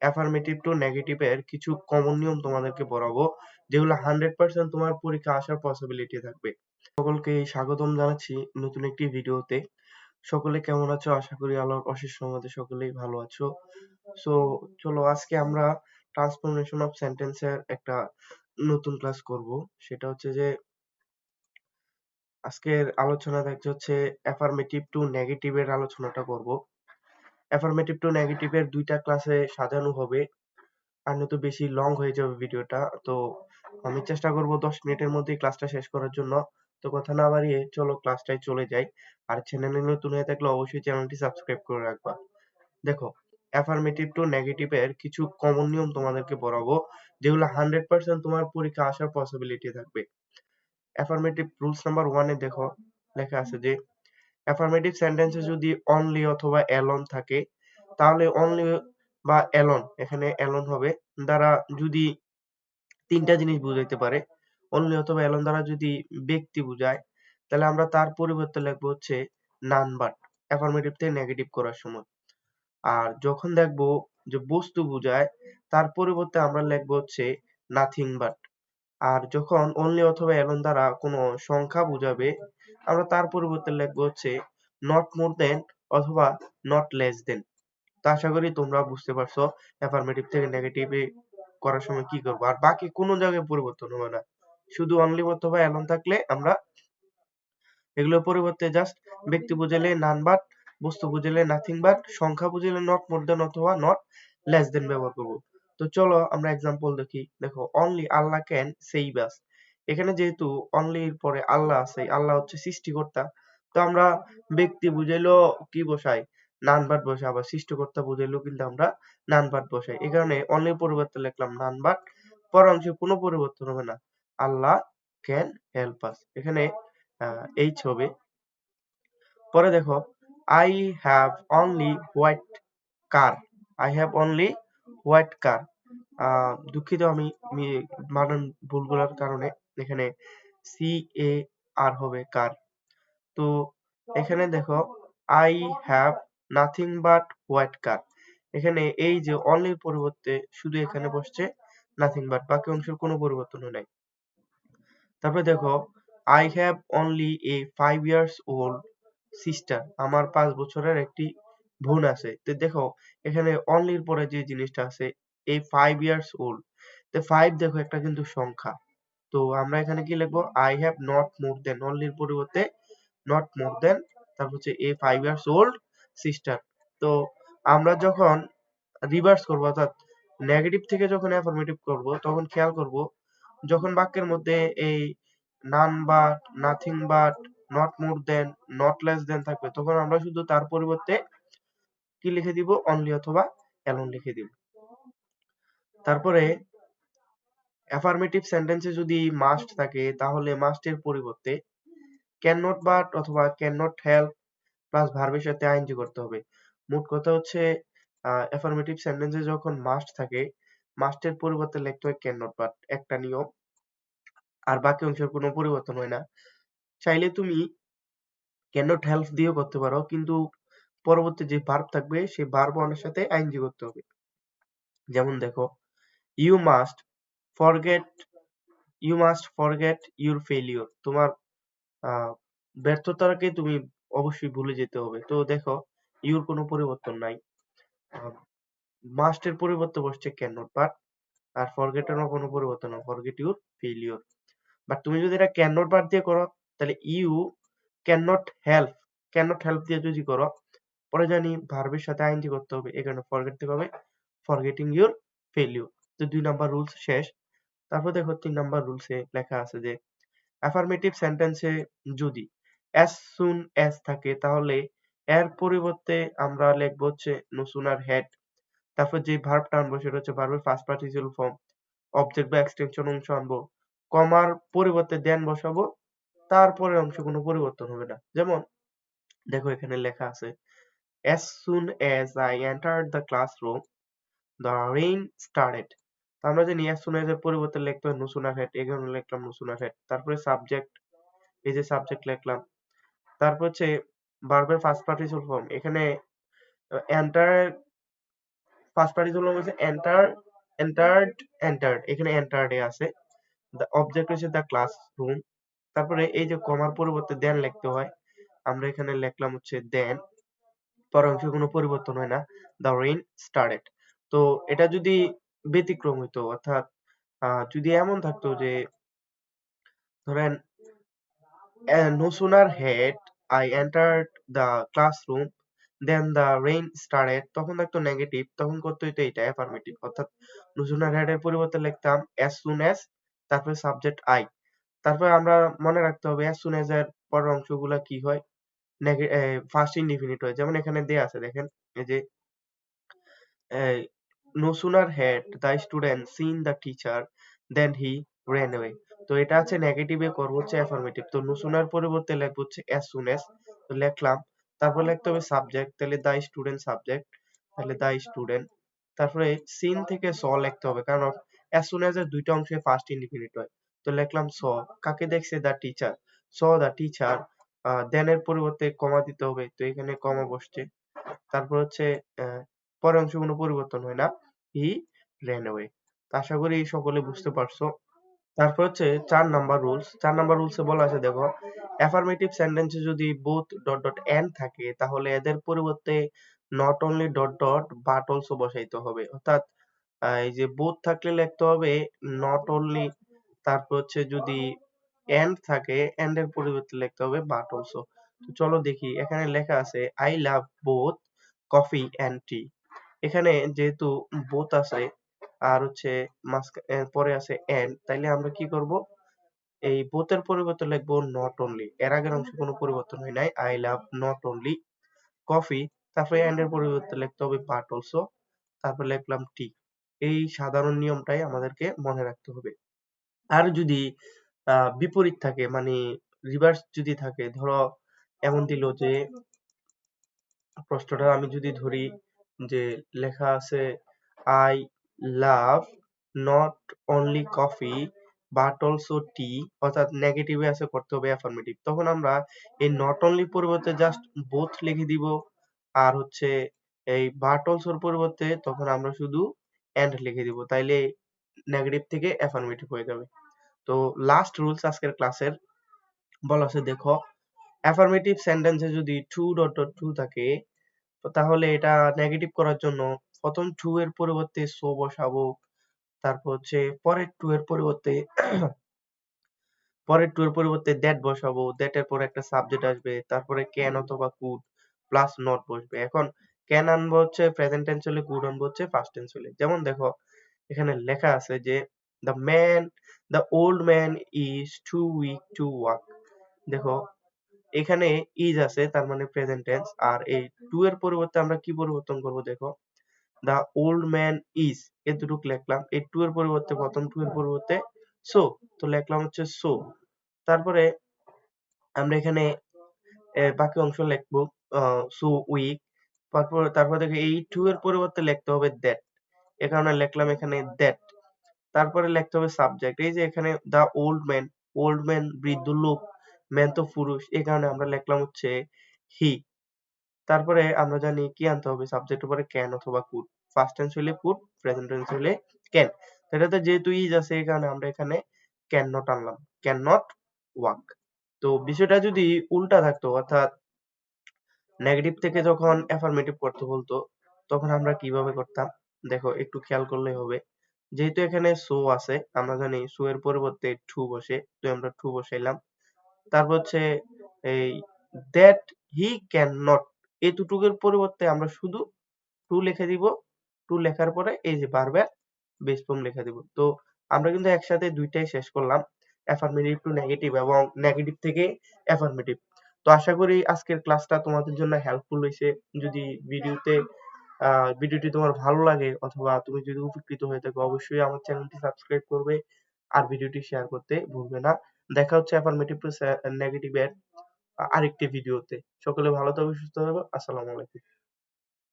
Affirmative two নেগেটিভের কিছু common নিয়ম তোমাদেরকে পড়াবো, যেগুলো 100% তোমার পরীক্ষা আসার পসিবিলিটি থাকবে। সকলকে স্বাগতম জানাচ্ছি নতুন একটি ভিডিওতে। সকলে কেমন আছো? আশা করি আল্লাহর অশেষ রহমতে সকলেই ভালো আছো। সো চলো আজকে আমরা ট্রান্সফরমেশন অফ সেন্টেন্সের একটা নতুন ক্লাস করব। সেটা হচ্ছে যে আজকের আলোচনা দেখতে হচ্ছে অ্যাফার্মেটিভ টু নেগেটিভের আলোচনাটা করব। অ্যাফার্মেটিভ টু নেগেটিভের দুইটা ক্লাসে সাজানো হবে, আর নয়তো বেশি লং হয়ে যাবে ভিডিওটা। তো আমি চেষ্টা করব 10 মিনিটের মধ্যে ক্লাসটা শেষ করার জন্য। তো কথা না বাড়িয়ে চলো ক্লাসটায় চলে যাই। আর চ্যানেলে নতুন হয়ে থাকলে অবশ্যই চ্যানেলটি সাবস্ক্রাইব করে রাখবা। দেখো, অ্যাফার্মেটিভ টু নেগেটিভের কিছু কমন নিয়ম তোমাদেরকে পড়াবো, যেগুলো 100% তোমার পরীক্ষা আসার পসিবিলিটি থাকবে। অ্যাফার্মেটিভ রুলস নাম্বার 1 এ দেখো লেখা আছে যে অ্যাফার্মেটিভ সেন্টেন্সে যদি অনলি অথবা অ্যালোন থাকে, তাহলে অনলি বা অ্যালোন, এখানে অ্যালোন হবে দ্বারা যদি তিনটা জিনিস বুঝাইতে পারে। অনলি অথবা অ্যালোন দ্বারা যদি ব্যক্তি বুঝায়, তাহলে আমরা তার পরিবর্তে লিখবো হচ্ছে নান বাট, অ্যাফার্মেটিভ থেকে নেগেটিভ করার সময়। আর যখন দেখবো যে বস্তু বুঝায়, তার পরিবর্তে আমরা লিখবো হচ্ছে নাথিং বাট। আর যখন অনলি অথবা অ্যালোন দ্বারা কোনো সংখ্যা বুঝাবে, আমরা তার পরিবর্তে লিখবো হচ্ছে নট মোর দেন অথবা নট লেস দেন। তো আশা করি তোমরা বুঝতে পারছো অ্যাফার্মেটিভ থেকে নেগেটিভে করার সময় কি করবো। আর বাকি কোনো জায়গায় পরিবর্তন হবে না, শুধু অনলি অথবা অ্যালোন থাকলে আমরা এগুলোর পরিবর্তে জাস্ট ব্যক্তি বুঝালে নান বাট, বস্তু বুঝালে নাথিং বাট, সংখ্যা বুঝালে নট মোর দেন অথবা নট লেস দেন ব্যবহার করব। তো চলো আমরা এক্সাম্পল দেখি। দেখো, অনলি আল্লাহ ক্যান সেভ আস। এখানে যেহেতু অনলি এর পরে আল্লাহ আছে, আল্লাহ হচ্ছে সৃষ্টিকর্তা, তো আমরা ব্যক্তি বুঝাইলো কি বসাই? নান বাট বসাই। আবার সৃষ্টিকর্তা বুঝাইলো কিন্তু আমরা নান বাট বসাই। এই কারণে অনলির পরিবর্তে লিখলাম নান বাট, পরের অংশে কোনো পরিবর্তন হবে না। আল্লাহ ক্যান হেল্প আস, এখানে এইচ হবে। পরে দেখো, I have only white car. I have only white car. দুঃখিত আমি বানান ভুলগুলোর কারণে। এখানে সি এ আর হবে কার। তো এখানে দেখো, I have nothing but white car. এখানে এই যে অনলির পরিবর্তে শুধু এখানে বসছে নাথিং বাট, বাকি অংশের কোনো পরিবর্তন নাই। তারপরে দেখো, I have only a 5 years old sister. আমার 5 বছরের একটি বোন আছে। তো দেখো এখানে অনলির পরে যে জিনিসটা আছে, এই 5 ইয়ার্স ওল্ড। তো 5 দেখো একটা কিন্তু সংখ্যা। তো আমরা এখানে কি লিখবো? আই হ্যাভ নট মোর দেন, অনলির পরিবর্তে নট মোর দেন, তারপর হচ্ছে এ 5 ইয়ার্স ওল্ড সিস্টার। তো আমরা যখন রিভার্স করবো, অর্থাৎ নেগেটিভ থেকে যখন অ্যাফার্মেটিভ করব, তখন খেয়াল করব যখন বাক্যের মধ্যে এই none but, nothing but, not more than, not less than থাকবে, তখন আমরা শুধু তার পরিবর্তে কি লিখে দিব? অনলি অথবা অ্যালোন লিখে দিব। তারপরে অ্যাফার্মেটিভ সেন্টেন্সে যদি মাস্ট থাকে, তাহলে মাস্টের পরিবর্তে ক্যান নট বাট অথবা ক্যান নট হেল্প প্লাস ভার্বের সাথে আইএনজি করতে হবে। মোট কথা হচ্ছে অ্যাফার্মেটিভ সেন্টেন্সে যখন মাস্ট থাকে, মাস্টের পরিবর্তে লিখতে হয় ক্যান নট বাট, একটা নিয়ম। আর বাকি অংশের কোনো পরিবর্তন হয় না। চাইলে তুমি ক্যান নট হেল্প দিয়েও করতে পারো, কিন্তু পরবর্তী যে ভার্ব থাকবে সেই ভার্ব ওয়ানের সাথে আইএনজি করতে হবে। যেমন দেখো, you must forget, you must forget your failure. তোমার ব্যর্থতাকে তুমি অবশ্যই ভুলে যেতে হবে। তো দেখো, ইউর কোনো পরিবর্তন নাই, মাস্টের পরিবর্তে বসছে ক্যান নট বাট, আর ফরগেটেরও কোনো পরিবর্তন না, ফরগেট ইউর ফেলিওর। বাট তুমি যদি এটা ক্যান নট বাট দিয়ে করো, তাহলে you can not help, can not help দিয়ে যদি করো, পরে জানি ভার্বের সাথে আইএনজি করতে হবে, এখানে ফরগেট থেকে হবে ফরগেটিং ইউর ফেলিওর। তো 2 নাম্বার রুলস শেষ। তারপর দেখো 3 নাম্বার রুলসে লেখা আছে যে অ্যাফার্মেটিভ সেন্টেন্সে যদি as soon as থাকে, তাহলে এর পরিবর্তে আমরা লিখবো হচ্ছে no sooner had। তারপর যে ভার্বটা আনবো সেটা হচ্ছে ভার্বের ফার্স্ট পার্টিসিপাল ফর্ম, অবজেক্ট বা এক্সটেনশন অংশ আনবো, কমার পরিবর্তে দেন বসাবো, তারপরের অংশে কোনো পরিবর্তন হবে না। যেমন দেখো এখানে লেখা আছে as soon as I entered the classroom the rain started। তো আমরা জানি as soon as এর পরিবর্তে লিখতে হয় no sooner had, এই কারণে লিখলাম no sooner had। তারপরে সাবজেক্ট, এই যে সাবজেক্ট লিখলাম। তারপর হচ্ছে ভার্বের ফার্স্ট পার্টিসিপাল ফর্ম, এখানে এন্টার ফার্স্ট পার্টিসিপল হলো হচ্ছে এন্টার, এন্টার্ড, এন্টার্ড, এখানে এন্টার্ড এ আছে। দ্য অবজেক্ট হচ্ছে দ্য ক্লাসরুম। তারপরে এই যে কমার পরিবর্তে দেন লিখতে হয়, আমরা এখানে লিখলাম হচ্ছে দেন, পরের অংশে কোনো পরিবর্তন হয় না, দ্য রেইন স্টার্টেড। তো এটা যদি ব্যতিক্রম হইতো, অর্থাৎ যদি এমন থাকতো যে ধরেন no sooner had I entered the classroom then the rain started, তখন থাকতো নেগেটিভ, তখন করতে হইতো এটা অ্যাফার্মেটিভ, অর্থাৎ no sooner had এর পরিবর্তে লিখতাম as soon as, তারপরে সাবজেক্ট I। তারপরে আমরা মনে রাখতে হবে as soon as এর পরের অংশগুলা কি হয়, ফার্স্ট ইনডিফিনিট হয়। যেমন এখানে দেয়া আছে দেখেন, এই যে no sooner had the student seen the teacher then he ran away। তো এটা আছে নেগেটিভে করব হচ্ছে অ্যাফার্মেটিভ। তো no sooner পরিবর্তে লিখবো হচ্ছে as soon as, তো লিখলাম। তারপর লিখতে হবে সাবজেক্ট, তাহলে the student সাবজেক্ট, তাহলে the student। তারপরে seen থেকে saw লিখতে হবে, কারণ as soon as এর দুইটা অংশে ফার্স্ট ইনডিফিনিট হয়। তো লিখলাম saw, কাকে দেখছে, the teacher, saw the teacher। then এর পরিবর্তে কমা দিতে হবে, তো এখানে কমা বসছে। তারপর হচ্ছে পরের অংশে কোনো পরিবর্তন হয় না, হি ran away। তো আশা করি সকলে বুঝতে পারছো। তারপর হচ্ছে ৪ নাম্বার রুলস। ৪ নাম্বার রুলসে বলা আছে দেখো, অ্যাফার্মেটিভ সেন্টেন্সে যদি both ডট ডট এন্ড থাকে তাহলে এদের পরিবর্তে not only dot dot but also বসাইতে হবে। অর্থাৎ এই যে both থাকলে লিখতে হবে নট অনলি, তারপর হচ্ছে যদি এন্ড থাকে এন্ড এর পরিবর্তে লিখতে হবে বাট অলসো। তো চলো দেখি, এখানে লেখা আছে I love both coffee and tea. এখানে যেহেতু বোথ আছে আর হচ্ছে পরে আছে এন্ড, তাইলে আমরা কি করব, এই বোথ এর পরিবর্তে লিখবো নট অনলি। এর আগের অংশে কোনো পরিবর্তন হয় নাই, I love not only coffee, তারপরে এন্ড এর পরিবর্তে লিখতে হবে বাট অলসো, তারপর লিখলাম টি। এই সাধারণ নিয়মটাই আমাদেরকে মনে রাখতে হবে। আর যদি বিপরীত থাকে, মানে রিভার্স যদি থাকে, ধরো এমন দিল যে প্রশ্নটা আমি যদি ধরি যে লেখা আছে I love not only coffee but also tea, অর্থাৎ নেগেটিভে আছে, করতে হবে অ্যাফার্মেটিভ। তখন আমরা এই নট অনলি পরিবর্তে জাস্ট বোথ লিখে দিব, আর হচ্ছে এই বাট অলসোর পরিবর্তে তখন আমরা শুধু এন্ড লিখে দিব, তাইলে নেগেটিভ থেকে অ্যাফার্মেটিভ হয়ে যাবে। তো লাস্ট রুলস আজকের ক্লাসের বলা আছে দেখো, অ্যাফার্মেটিভ সেন্টেন্সে যদি টু ডট ডট টু থাকে, তো তাহলে এটা নেগেটিভ করার জন্য প্রথম টু এর পরিবর্তে সো বসাবো, তারপর হচ্ছে পরের টু এর পরিবর্তে দ্যাট বসাবো, দ্যাট এর পরে একটা সাবজেক্ট আসবে, তারপরে ক্যান অথবা কুড প্লাস নট বসবে। এখন ক্যান আনবো হচ্ছে প্রেজেন্ট টেন্স হলে, কুড আনবো হচ্ছে পাস্ট টেন্স হলে। যেমন দেখো এখানে লেখা আছে যে the man, the old man is too weak to walk. দেখো এখানে ইজ আছে, তার মানে প্রেজেন্ট টেন্স, আর এই টু এর পরিবর্তে আমরা কি পরিবর্তন করব দেখো, দ্য ওল্ড ম্যান ইজ, এতটুক লিখলাম। এই টু এর পরিবর্তে প্রথম টু এর পরিবর্তে সো, তো লিখলাম হচ্ছে সো। তারপরে আমরা এখানে বাকি অংশ লিখবো সো উইক। তারপর দেখো এই টু এর পরিবর্তে লিখতে হবে দ্যাট, এ কারণে লিখলাম এখানে দ্যাট। তারপরে লিখতে হবে সাবজেক্ট, এই যে এখানে the old man, old man বৃদ্ধ লোক, ম্যান তো পুরুষ, এই কারণে আমরা লিখলাম হচ্ছে হি। তারপরে আমরা জানি কি আনতে হবে, সাবজেক্ট উপরে ক্যান অথবা কুড, ফার্স্ট টেন্স হলে কুড, প্রেজেন্ট টেন্স হলে ক্যান। এটাতে যেহেতু ইজ আছে এই কারণে আমরা এখানে ক্যান নট আনলাম, ক্যান নট ওয়াক। তো বিষয়টা যদি উল্টা থাকতো, অর্থাৎ নেগেটিভ থেকে যখন অ্যাফার্মেটিভ করতে বলতো, তখন আমরা কিভাবে করতাম দেখো, একটু খেয়াল করলেই হবে। যেহেতু এখানে সো আছে, আমরা জানি সো এর পরিবর্তে টু বসে, তো আমরা টু বসাইলাম। তারপর হচ্ছে এই দ্যাট হি ক্যান নট, এতটুকুর পরিবর্তে আমরা শুধু টু লিখে দিব। টু লেখার পরে এই যে ভার্বের বেস ফর্ম লিখে দিব। তো আমরা কিন্তু একসাথে দুইটাই শেষ করলাম, অ্যাফার্মেটিভ টু নেগেটিভ এবং নেগেটিভ থেকে অ্যাফার্মেটিভ। তো আশা করি আজকের ক্লাসটা তোমাদের জন্য হেল্পফুল হয়েছে। যদি ভিডিওটি তোমার ভালো লাগে অথবা তুমি যদি উপকৃত হয়ে থাকো, অবশ্যই আমার চ্যানেলটি সাবস্ক্রাইব করবে আর ভিডিওটি শেয়ার করতে ভুলবে না। দেখা হচ্ছে অ্যাফার্মেটিভ টু নেগেটিভ এর আরেকটি ভিডিওতে। সকলে ভালো থাকো, সুস্থ থাকো। আসসালামু আলাইকুম।